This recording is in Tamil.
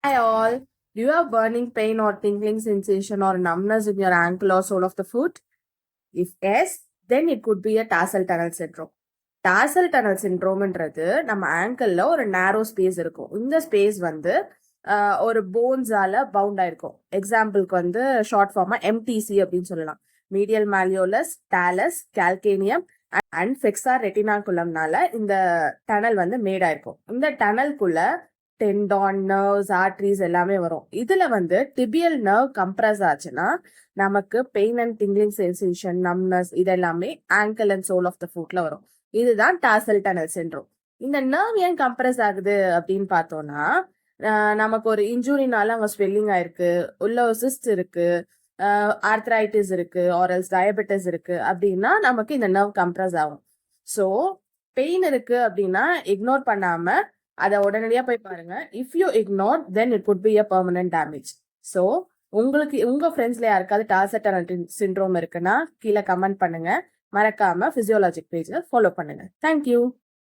Hi all. Do you have burning pain or tingling sensation or numbness in your ankle or sole of the foot? If yes, then it could be a tarsal tunnel syndrome. Tarsal tunnel சிண்ட்ரோம்ன்றது நம்ம ஆங்கிள் ஒரு நேரோ ஸ்பேஸ் இருக்கும். இந்த ஸ்பேஸ் வந்து ஒரு போன்ஸால பவுண்ட் ஆயிருக்கும். எக்ஸாம்பிளுக்கு வந்து ஷார்ட் ஃபார்மா எம்டிசி அப்படின்னு சொல்லலாம். மீடியல் மாலியோலஸ், டாலஸ், கால்கேனியம் அண்ட் ஃபெக்ஸா ரெட்டினாகுலம்னால இந்த டனல் வந்து மேட் ஆயிருக்கும். இந்த டனல்குள்ள டெண்டான், நர்வ்ஸ், ஆர்ட்ரிஸ் எல்லாமே வரும். இதுல வந்து டிபியல் நர்வ் கம்ப்ரஸ் ஆச்சுன்னா நமக்கு pain and tingling sensation, numbness இதெல்லாமே ankle and sole of the ஃபுட்ல வரும். இதுதான் டார்சல் டனல் சிண்ட்ரோம். இந்த நர்வ் ஏன் கம்ப்ரஸ் ஆகுது அப்படின்னு பார்த்தோம்னா நமக்கு ஒரு இன்ஜுரினால அங்க ஸ்வெல்லிங் ஆயிருக்கு, உள்ள ஒரு சிஸ்ட் இருக்கு, ஆர்த்ரைட்டிஸ் இருக்கு, ஆரல்ஸ் டயபெட்டிஸ் இருக்கு அப்படின்னா நமக்கு இந்த நர்வ் கம்ப்ரஸ் ஆகும். ஸோ பெயின் இருக்கு அப்படின்னா இக்னோர் பண்ணாம அதை உடனடியா போய் பாருங்க. If you ignore then it could be a permanent damage. So உங்களுக்கு உங்க ஃப்ரெண்ட்ஸ்ல யாருக்காவது டார்சல் டனல் சிண்ட்ரோம் இருக்குன்னா கீழே கமெண்ட் பண்ணுங்க. மறக்காம பிசியோலாஜிக் பேஜை ஃபாலோ பண்ணுங்க. தேங்க்யூ.